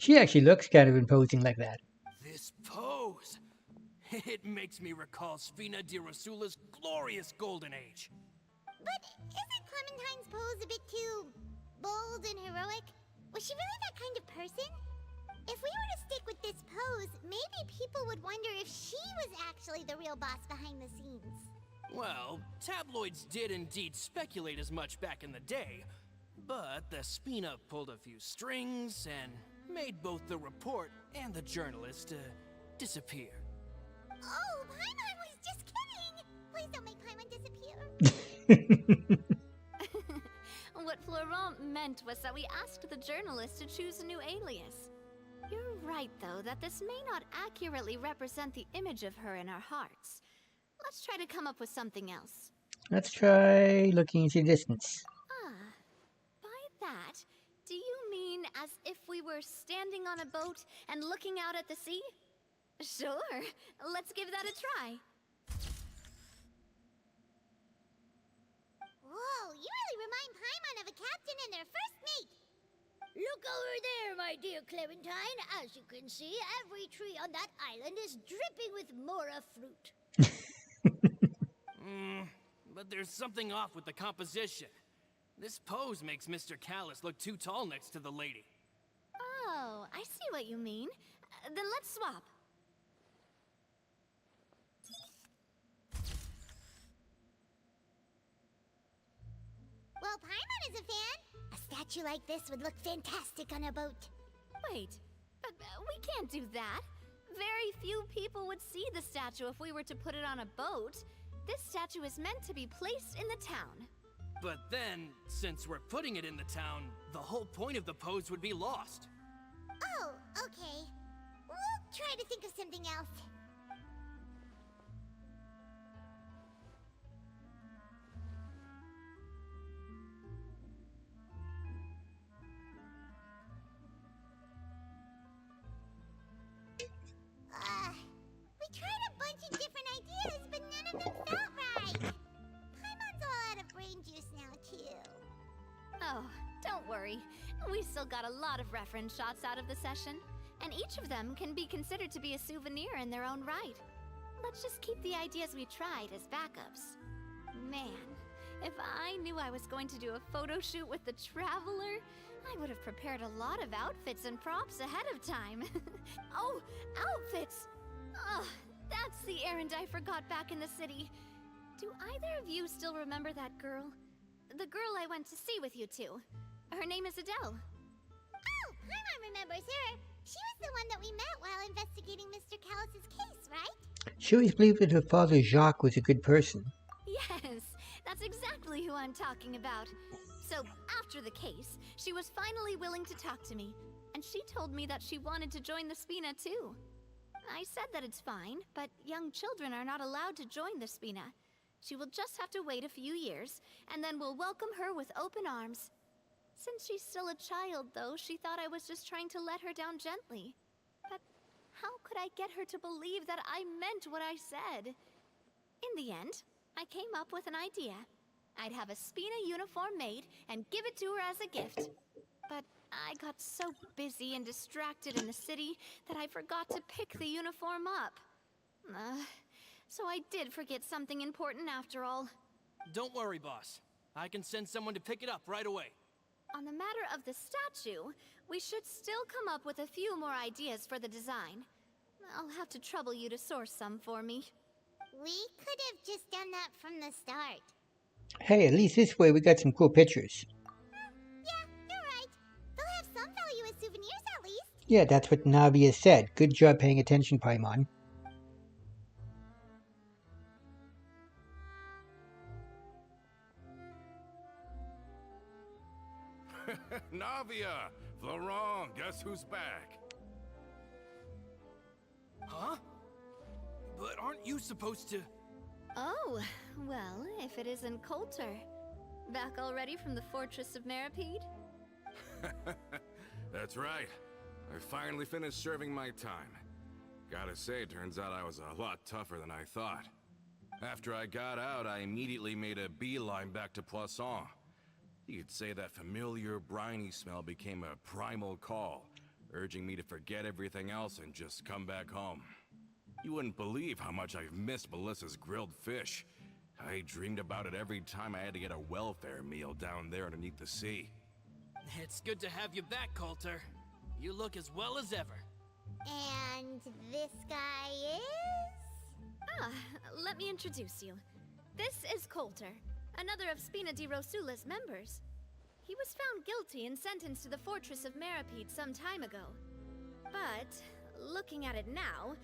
She actually looks kind of imposing like that. This pose. It makes me recall Sfina di Rasula's glorious golden age. But isn't Clementine's pose a bit too bold and heroic? Was she really that kind of person? If we were to stick with this pose, maybe people would wonder if she was actually the real boss behind the scenes. Well, tabloids did indeed speculate as much back in the day, but the Spina pulled a few strings and made both the report and the journalist disappear. Oh, Paimon was just kidding! Please don't make Paimon disappear. What Florent meant was that we asked the journalist to choose a new alias. You're right, though, that this may not accurately represent the image of her in our hearts. Let's try to come up with something else. Let's try looking into the distance. Ah, by that, do you mean as if we were standing on a boat and looking out at the sea? Sure, let's give that a try. Whoa, you really remind Paimon of a captain and their first mate. Look over there, my dear Clementine. As you can see, every tree on that island is dripping with mora fruit. But there's something off with the composition. This pose makes Mr. Callus look too tall next to the lady. Oh, I see what you mean. Then let's swap. Well, Paimon is a fan. A statue like this would look fantastic on a boat. Wait, but we can't do that. Very few people would see the statue if we were to put it on a boat. This statue is meant to be placed in the town. But then, since we're putting it in the town, the whole point of the pose would be lost. Oh, okay. We'll try to think of something else. We tried a bunch of different ideas, but none of them felt right. Paimon's all out of brain juice now, too. Oh, don't worry. We still got a lot of reference shots out of the session, and each of them can be considered to be a souvenir in their own right. Let's just keep the ideas we tried as backups. Man, if I knew I was going to do a photo shoot with the Traveler, I would have prepared a lot of outfits and props ahead of time. Oh, outfits! Ugh, that's the errand I forgot back in the city. Do either of you still remember that girl? The girl I went to see with you two. Her name is Adele. Oh, Paimon remembers her. She was the one that we met while investigating Mr. Callus's case, right? She always believed that her father Jacques was a good person. Yes, that's exactly who I'm talking about. So, after the case, she was finally willing to talk to me, and she told me that she wanted to join the Spina too. I said that it's fine, but young children are not allowed to join the Spina. She will just have to wait a few years, and then we'll welcome her with open arms. Since she's still a child, though, she thought I was just trying to let her down gently. But how could I get her to believe that I meant what I said? In the end, I came up with an idea. I'd have a Spina uniform made and give it to her as a gift. But I got so busy and distracted in the city that I forgot to pick the uniform up. So I did forget something important after all. Don't worry, boss. I can send someone to pick it up right away. On the matter of the statue, we should still come up with a few more ideas for the design. I'll have to trouble you to source some for me. We could have just done that from the start. Hey, at least this way we got some cool pictures. Yeah, you're right. They'll have some value as souvenirs at least. Yeah, that's what Navi has said. Good job paying attention, Paimon. Navia! Florent, guess who's back? Huh? But aren't you supposed to... Oh, well, if it isn't Coulter. Back already from the Fortress of Meripede? That's right. I finally finished serving my time. Gotta say, turns out I was a lot tougher than I thought. After I got out, I immediately made a beeline back to Poisson. You could say that familiar, briny smell became a primal call, urging me to forget everything else and just come back home. You wouldn't believe how much I've missed Melissa's grilled fish. I dreamed about it every time I had to get a welfare meal down there underneath the sea. It's good to have you back, Coulter. You look as well as ever. And this guy is? Ah, let me introduce you. This is Coulter, another of Spina di Rosula's members. He was found guilty and sentenced to the Fortress of Meripede some time ago. But, looking at it now,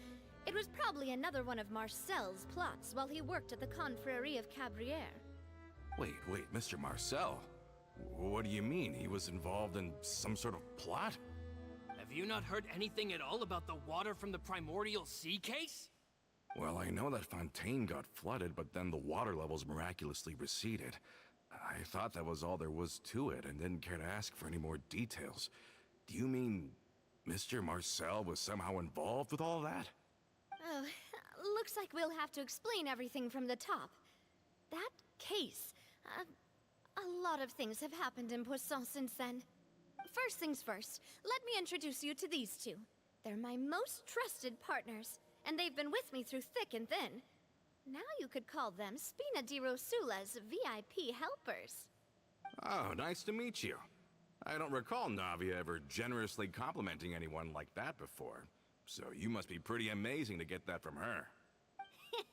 it was probably another one of Marcel's plots while he worked at the Confrérie of Cabriere. Wait, Mr. Marcel? What do you mean? He was involved in some sort of plot? Have you not heard anything at all about the water from the primordial sea case? Well, I know that Fontaine got flooded, but then the water levels miraculously receded. I thought that was all there was to it and didn't care to ask for any more details. Do you mean Mr. Marcel was somehow involved with all that? Oh, looks like we'll have to explain everything from the top. That case, a lot of things have happened in Poisson since then. First things first, let me introduce you to these two. They're my most trusted partners, and they've been with me through thick and thin. Now you could call them Spina di Rosula's VIP helpers. Oh, nice to meet you. I don't recall Navia ever generously complimenting anyone like that before. So you must be pretty amazing to get that from her. Yeah,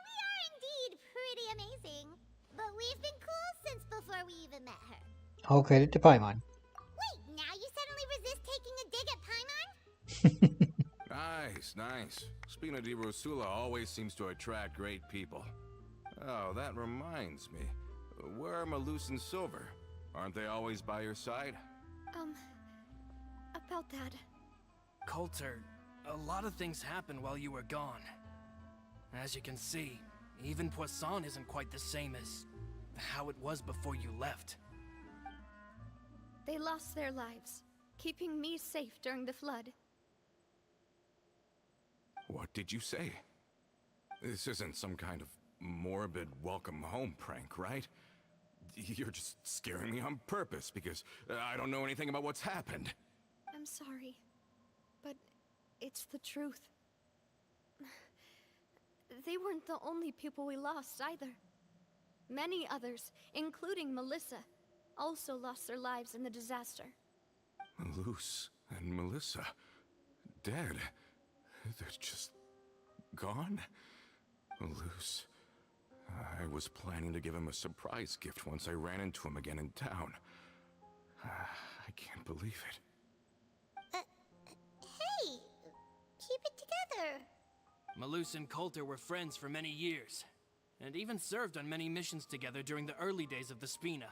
we are indeed pretty amazing. But we've been cool since before we even met her. All credit to Paimon. Wait, now you suddenly resist taking a dig at Paimon? Nice. Spina di Rosula always seems to attract great people. Oh, that reminds me. Where are Malus and Silver? Aren't they always by your side? About that. Coulter, a lot of things happened while you were gone. As you can see, even Poisson isn't quite the same as how it was before you left. They lost their lives, keeping me safe during the flood. What did you say? This isn't some kind of morbid welcome home prank, right? You're just scaring me on purpose because I don't know anything about what's happened. I'm sorry, but it's the truth. They weren't the only people we lost either. Many others, including Melissa, also lost their lives in the disaster. Malus and Melissa, dead. They're just gone? Malus. I was planning to give him a surprise gift once I ran into him again in town. I can't believe it. Hey, keep it together. Malus and Coulter were friends for many years, and even served on many missions together during the early days of the Spina.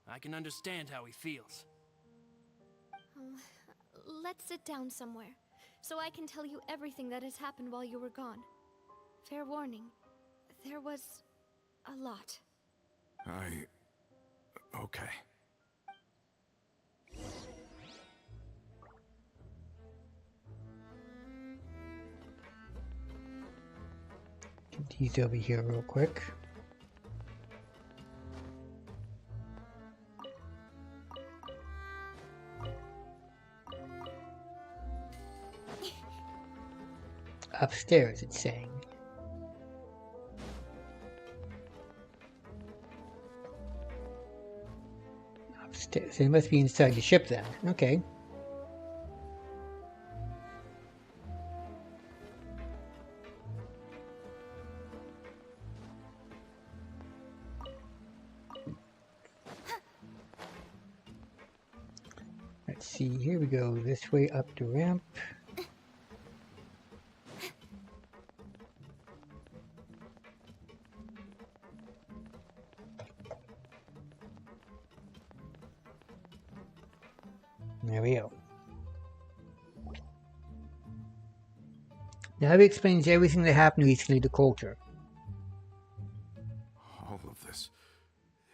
I can understand how he feels. Let's sit down somewhere, so I can tell you everything that has happened while you were gone. Fair warning, there was a lot. Okay. Get these over here real quick. Upstairs, it's saying. Upstairs. It must be inside the ship then. Okay. Let's see, here we go. This way up the ramp. There we go. Now he explains everything that happened recently to Coulter. All of this,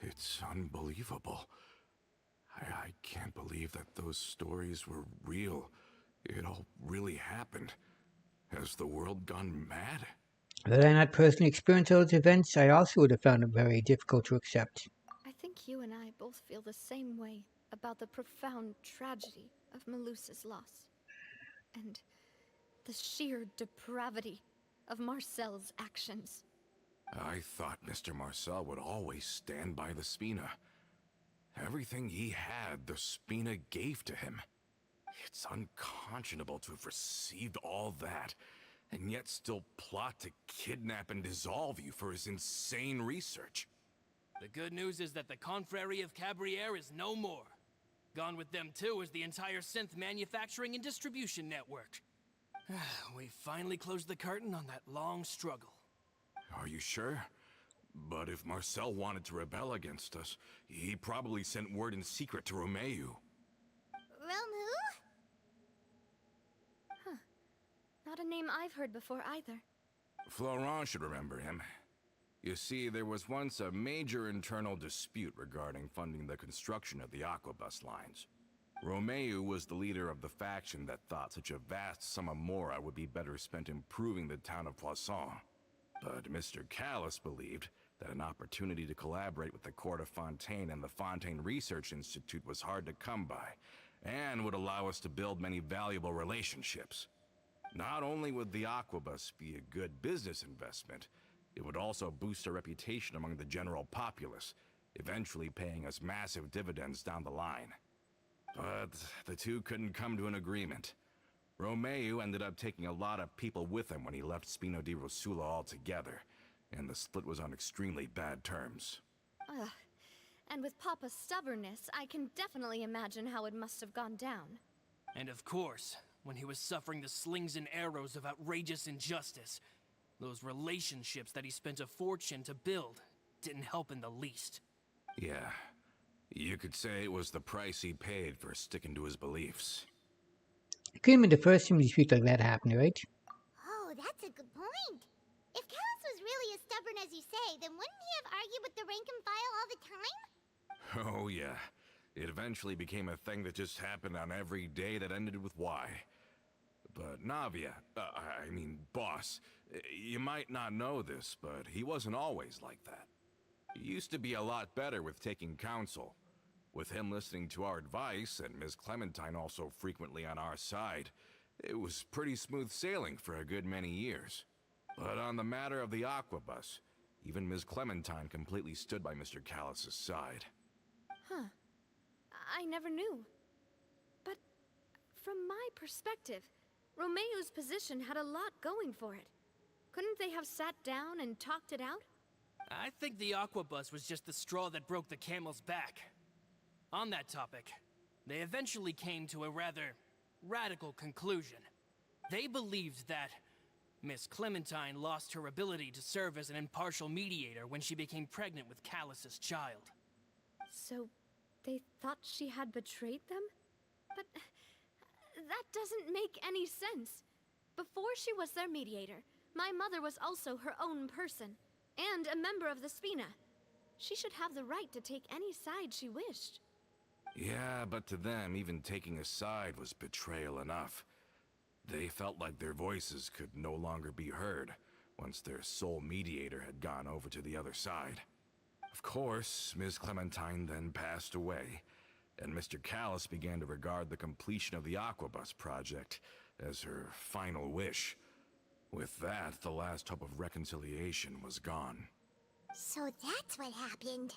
it's unbelievable. I can't believe that those stories were real. It all really happened. Has the world gone mad? Had I not personally experienced those events, I also would have found them very difficult to accept. I think you and I both feel the same way about the profound tragedy of Melusa's loss. And the sheer depravity of Marcel's actions. I thought Mr. Marcel would always stand by the Spina. Everything he had, the Spina gave to him. It's unconscionable to have received all that, and yet still plot to kidnap and dissolve you for his insane research. The good news is that the Confrérie of Cabriere is no more. Gone with them too is the entire synth manufacturing and distribution network. We finally closed the curtain on that long struggle. Are you sure? But if Marcel wanted to rebel against us, he probably sent word in secret to Romeu. Realm who? Not a name I've heard before either. Florent should remember him. You see, there was once a major internal dispute regarding funding the construction of the Aquabus lines. Romeu was the leader of the faction that thought such a vast sum of mora would be better spent improving the town of Poisson. But Mr. Callis believed that an opportunity to collaborate with the Court of Fontaine and the Fontaine Research Institute was hard to come by, and would allow us to build many valuable relationships. Not only would the Aquabus be a good business investment, it would also boost our reputation among the general populace, eventually paying us massive dividends down the line. But the two couldn't come to an agreement. Romeu ended up taking a lot of people with him when he left Spino di Rosula altogether, and the split was on extremely bad terms. Ugh. And with Papa's stubbornness, I can definitely imagine how it must have gone down. And of course, when he was suffering the slings and arrows of outrageous injustice, those relationships that he spent a fortune to build didn't help in the least. Yeah, you could say it was the price he paid for sticking to his beliefs. It couldn't be the first time dispute like that happened, right? Oh, that's a good point. If Callus was really as stubborn as you say, then wouldn't he have argued with the rank and file all the time? Oh yeah, it eventually became a thing that just happened on every day that ended with Y. But Navia, boss, you might not know this, but he wasn't always like that. He used to be a lot better with taking counsel. With him listening to our advice, and Ms. Clementine also frequently on our side, it was pretty smooth sailing for a good many years. But on the matter of the Aquabus, even Ms. Clementine completely stood by Mr. Callus's side. Huh. I never knew. But from my perspective, Romeu's position had a lot going for it. Couldn't they have sat down and talked it out? I think the Aquabus was just the straw that broke the camel's back. On that topic, they eventually came to a rather radical conclusion. They believed that Miss Clementine lost her ability to serve as an impartial mediator when she became pregnant with Callus's child. So, they thought she had betrayed them? But that doesn't make any sense. Before she was their mediator, my mother was also her own person, and a member of the Spina. She should have the right to take any side she wished. Yeah, but to them, even taking a side was betrayal enough. They felt like their voices could no longer be heard once their sole mediator had gone over to the other side. Of course, Ms. Clementine then passed away, and Mr. Callus began to regard the completion of the Aquabus project as her final wish. With that, the last hope of reconciliation was gone. So that's what happened.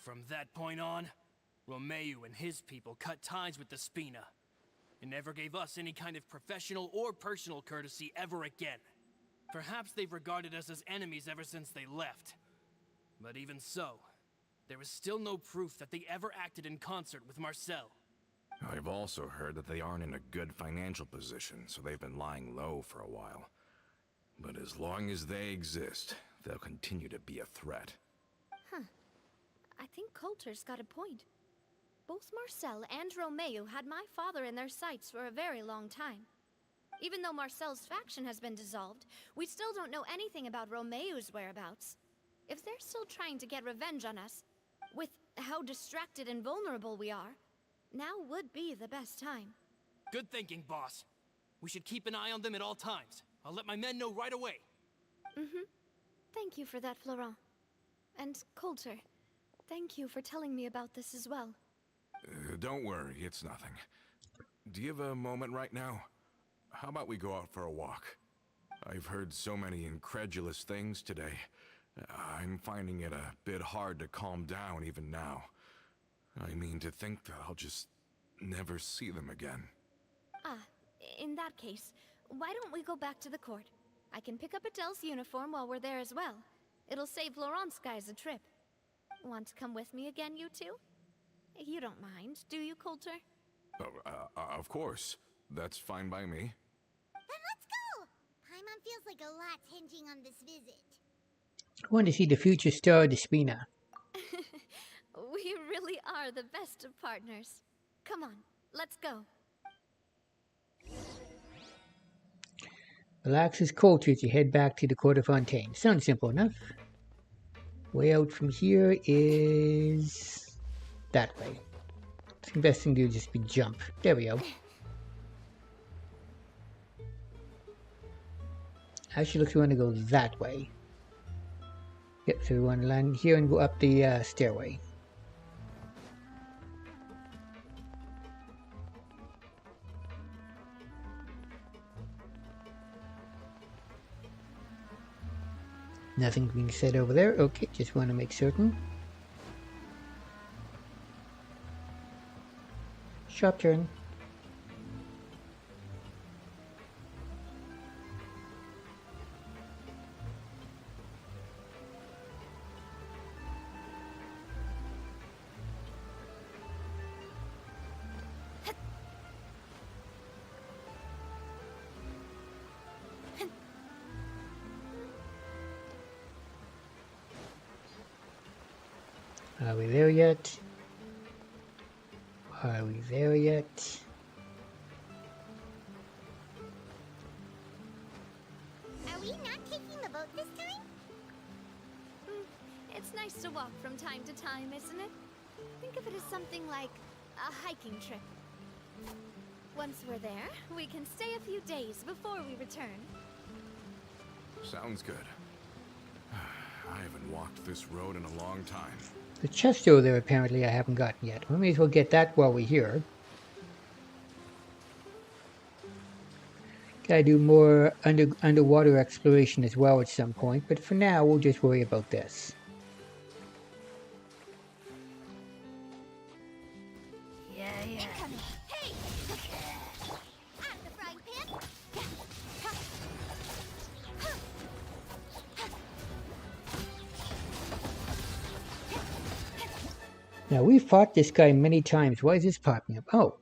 From that point on, Romeu and his people cut ties with the Spina, and never gave us any kind of professional or personal courtesy ever again. Perhaps they've regarded us as enemies ever since they left. But even so, there is still no proof that they ever acted in concert with Marcel. I've also heard that they aren't in a good financial position, so they've been lying low for a while. But as long as they exist, they'll continue to be a threat. Huh. I think Coulter's got a point. Both Marcel and Romeu had my father in their sights for a very long time. Even though Marcel's faction has been dissolved, we still don't know anything about Romeu's whereabouts. If they're still trying to get revenge on us, with how distracted and vulnerable we are, now would be the best time. Good thinking, boss. We should keep an eye on them at all times. I'll let my men know right away. Thank you for that, Florent. And Coulter, thank you for telling me about this as well. Don't worry, it's nothing. Do you have a moment right now? How about we go out for a walk? I've heard so many incredulous things today. I'm finding it a bit hard to calm down even now. I mean, to think that I'll just never see them again. Ah, in that case, why don't we go back to the court? I can pick up Adele's uniform while we're there as well. It'll save Laurent's guys a trip. Want to come with me again, you two? You don't mind, do you, Coulter? Of course. That's fine by me. Then let's go! Paimon feels like a lot's hinging on this visit. I want to see the future star of the Spina. We really are the best of partners. Come on, let's go. Relax as Coulter as you head back to the Court of Fontaine. Sounds simple enough. Way out from here is that way. The best thing to do is just be jump. There we go. Actually, looks like we want to go that way. Yep, so we want to land here and go up the stairway. Nothing being said over there. Okay, just want to make certain. Sharp turn. Are we there yet? Are we there yet? Are we not taking the boat this time? It's nice to walk from time to time, isn't it? Think of it as something like a hiking trip. Once we're there, we can stay a few days before we return. Sounds good. I haven't walked this road in a long time. The chest over there apparently I haven't gotten yet. We may as well get that while we're here. Gotta do more underwater exploration as well at some point, but for now we'll just worry about this. Yeah. Incoming! Hey! Out of the frying pan? Now we've fought this guy many times. Why is this popping up? Oh.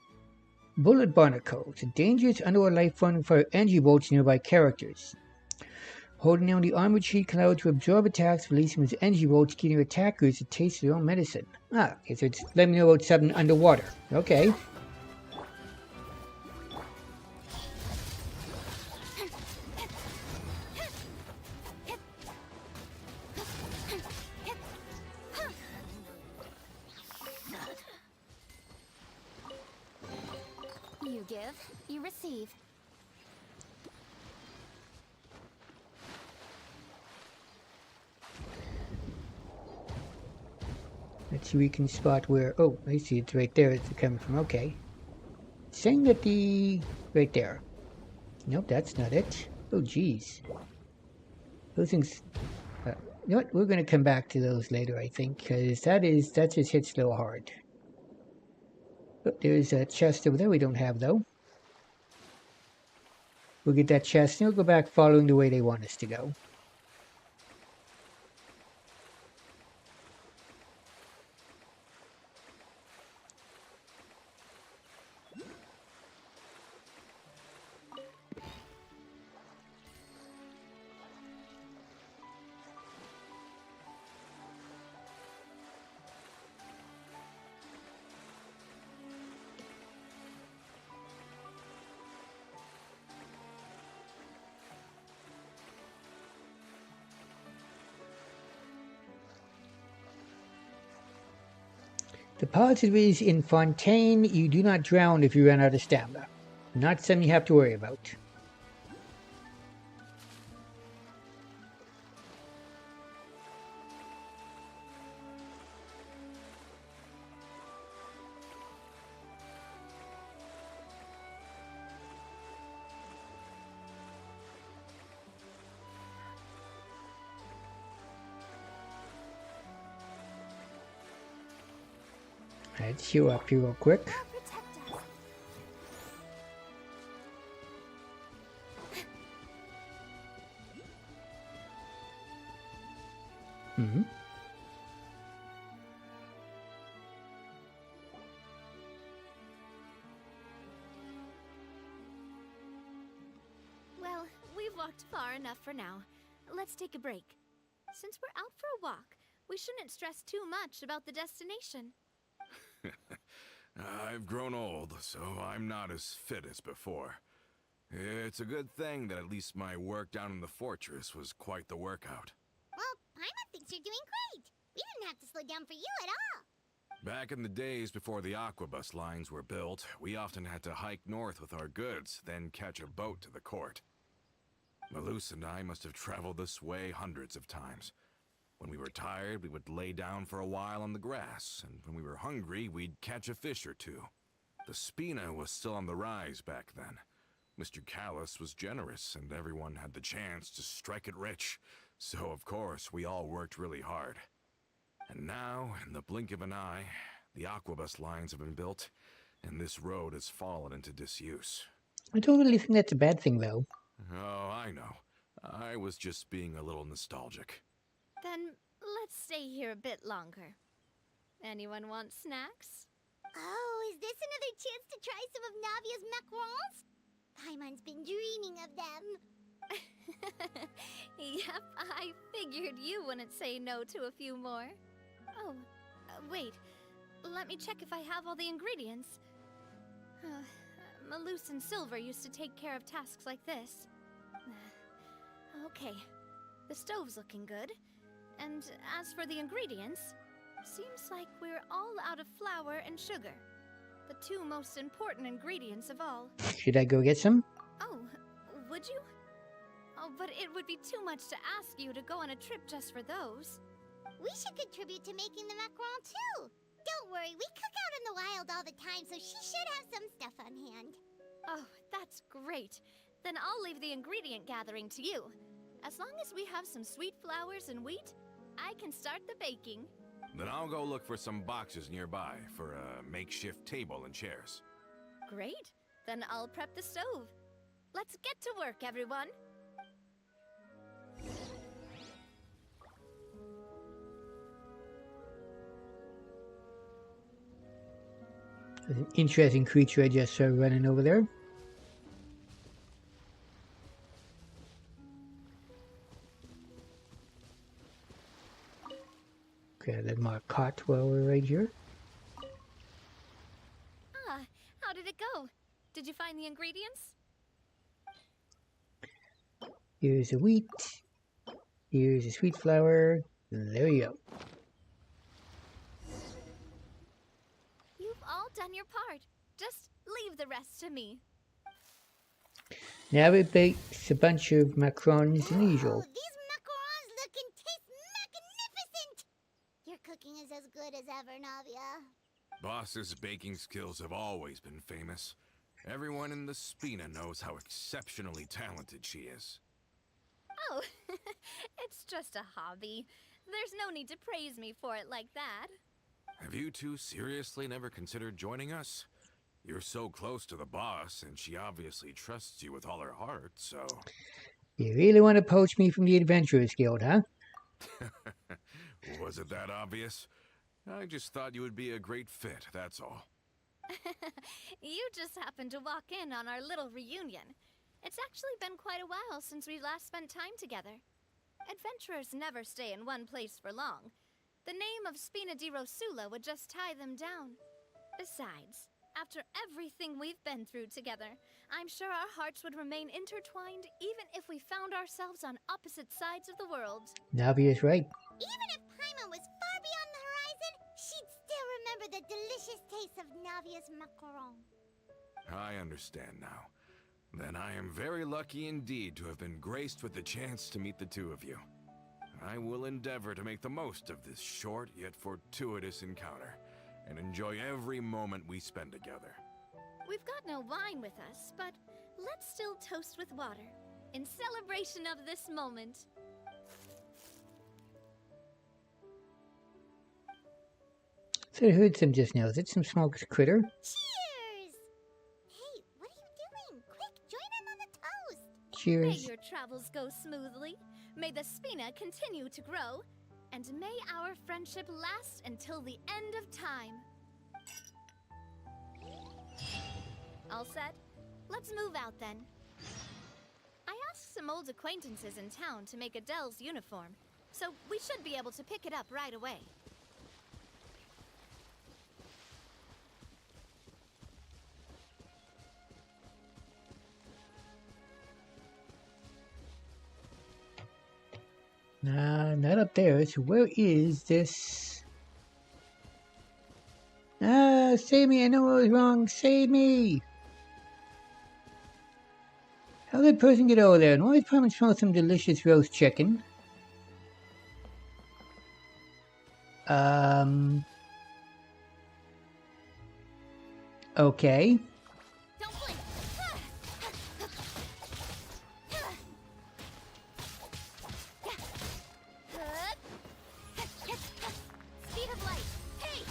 Bullet barnacles. A dangerous underwater life form for energy bolts nearby characters. Holding down the armored sheet can allow it to absorb attacks, releasing its energy bolts, giving your attackers a taste of their own medicine. Ah, okay, so it's letting me know about something underwater. Okay. You give, you receive. Let's see, we can spot where... Oh, I see, it's right there. It's coming from. Okay. Saying that the... Right there. Nope, that's not it. Oh, geez. Those things... you know what? We're going to come back to those later, I think, because that just hits a little hard. Oh, there's a chest over there we don't have, though. We'll get that chest, and we'll go back following the way they want us to go. The positive is in Fontaine, you do not drown if you run out of stamina. Not something you have to worry about. Let's heal up here real quick. I'll protect us. Mm-hmm. Well, we've walked far enough for now. Let's take a break. Since we're out for a walk, we shouldn't stress too much about the destination. I've grown old, so I'm not as fit as before. It's a good thing that at least my work down in the fortress was quite the workout. Well, Paimon thinks you're doing great. We didn't have to slow down for you at all. Back in the days before the aquabus lines were built, we often had to hike north with our goods, then catch a boat to the court. Melus and I must have traveled this way hundreds of times. When we were tired, we would lay down for a while on the grass, and when we were hungry, we'd catch a fish or two. The Spina was still on the rise back then. Mr. Callus was generous, and everyone had the chance to strike it rich. So, of course, we all worked really hard. And now, in the blink of an eye, the aquabus lines have been built, and this road has fallen into disuse. I don't really think that's a bad thing, though. Oh, I know. I was just being a little nostalgic. Then let's stay here a bit longer. Anyone want snacks? Oh, is this another chance to try some of Navia's macarons? Paimon's been dreaming of them. Yep, I figured you wouldn't say no to a few more. Oh, wait. Let me check if I have all the ingredients. Melus and Silver used to take care of tasks like this. Okay, the stove's looking good. And as for the ingredients, seems like we're all out of flour and sugar. The two most important ingredients of all. Should I go get some? Oh, would you? Oh, but it would be too much to ask you to go on a trip just for those. We should contribute to making the macaron too. Don't worry, we cook out in the wild all the time, so she should have some stuff on hand. Oh, that's great. Then I'll leave the ingredient gathering to you. As long as we have some sweet flours and wheat, I can start the baking. Then I'll go look for some boxes nearby for a makeshift table and chairs. Great. Then I'll prep the stove. Let's get to work, everyone. There's an interesting creature I just saw running over there. Okay, let Mark caught while we're right here. Ah, how did it go? Did you find the ingredients? Here's the wheat. Here's the sweet flour. There you go. You've all done your part. Just leave the rest to me. Now it bakes a bunch of macarons in the usual. These macarons look and taste magnificent! Your cooking is as good as ever, Navia. Boss's baking skills have always been famous. Everyone in the Spina knows how exceptionally talented she is. Oh, it's just a hobby. There's no need to praise me for it like that. Have you two seriously never considered joining us? You're so close to the boss, and she obviously trusts you with all her heart, so... You really want to poach me from the Adventurers Guild, huh? Was it that obvious? I just thought you would be a great fit, that's all. You just happened to walk in on our little reunion. It's actually been quite a while since we last spent time together. Adventurers never stay in one place for long. The name of Spina di Rosula would just tie them down. Besides, after everything we've been through together, I'm sure our hearts would remain intertwined even if we found ourselves on opposite sides of the world. Navia's right. Even if Paimon was far beyond the horizon, she'd still remember the delicious taste of Navia's macaron. I understand now. Then I am very lucky indeed to have been graced with the chance to meet the two of you. I will endeavor to make the most of this short yet fortuitous encounter, and enjoy every moment we spend together. We've got no wine with us, but let's still toast with water, in celebration of this moment. So I heard some just now. Is it some small critter? Cheers! Hey, what are you doing? Quick, join in on the toast! May Cheers. your travels go smoothly, may the Spina continue to grow, and may our friendship last until the end of time. All set? Let's move out then. I asked some old acquaintances in town to make Adele's uniform, so we should be able to pick it up right away. Nah, not up there. So where is this? Ah, save me. I know I was wrong. Save me. How did that person get over there? And why is Parman smell some delicious roast chicken? Okay. Don't blink! Speed of light! Hey!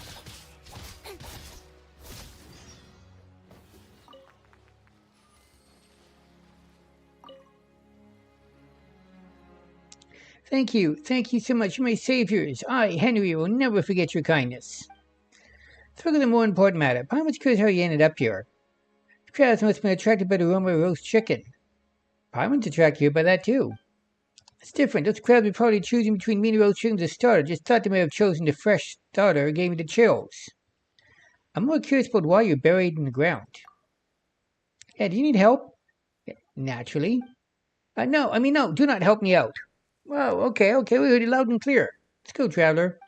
Thank you. Thank you so much, my saviors. I, Henry, will never forget your kindness. Let's look at the more important matter. Parman's curious how you ended up here. The crowds must have been attracted by the aroma of roast chicken. Parman's attracted here by that too. It's different. Those crowds were probably choosing between me and roast chicken as a starter. Just thought they may have chosen the fresh starter and gave me the chills. I'm more curious about why you're buried in the ground. Yeah, do you need help? Yeah, naturally. No, do not help me out. Well, okay, we heard you loud and clear. Let's go, traveler.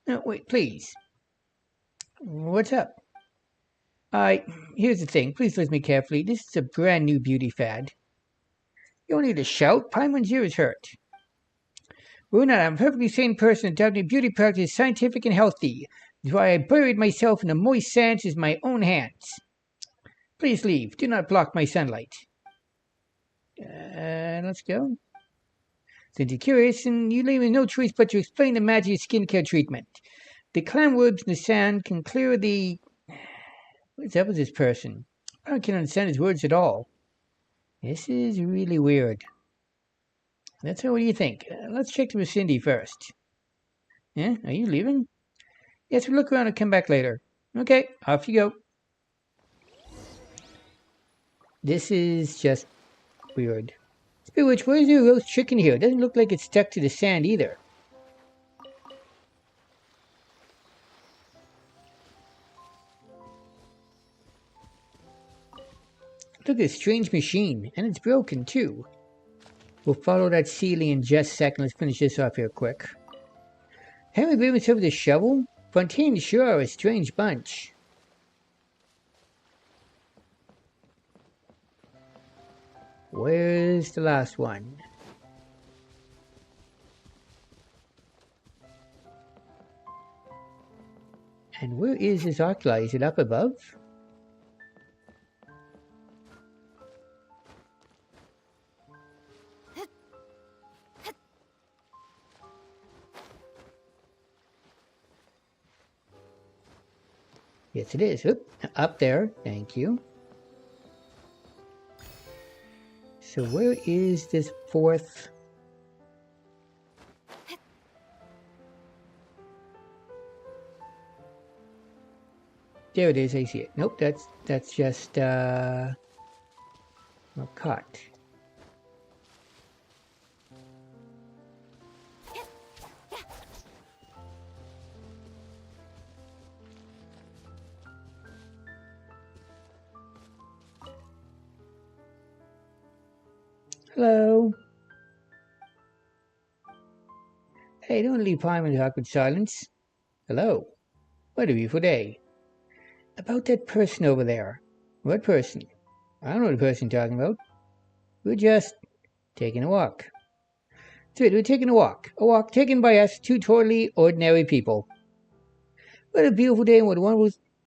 No, wait, please. What's up? Here's the thing. Please listen to me carefully. This is a brand new beauty fad. You don't need to shout. Paimon's ear is hurt. We're not. I'm a perfectly sane person adopting beauty practice scientific and healthy. That's why I buried myself in the moist sands with my own hands. Please leave. Do not block my sunlight. Let's go. Since you're curious, and you leave me no choice but to explain the magic of skincare treatment. The clamworms in the sand can clear the... What's up with this person? I don't understand his words at all. This is really weird. That's all. What do you think? Let's check with Cindy first. Yeah, are you leaving? Yes, we'll look around and come back later. Okay, off you go. This is just weird. Speakwitch, where's your roast chicken here? It doesn't look like it's stuck to the sand either. Look at this strange machine, and it's broken too. We'll follow that ceiling in just a second. Let's finish this off here quick. Haven't we been himself with a shovel? Fontaine sure are a strange bunch. Where's the last one? And where is this arc light? Is it up above? Yes, it is. Oop, up there. Thank you. So where is this fourth? There it is. I see it. Nope, that's just a cut. Hello. Hey, don't leave Paimon in awkward silence. Hello. What a beautiful day. About that person over there. What person? I don't know the person you're talking about. We're just taking a walk. That's it, we're taking a walk. A walk taken by us, two totally ordinary people. What a beautiful day and what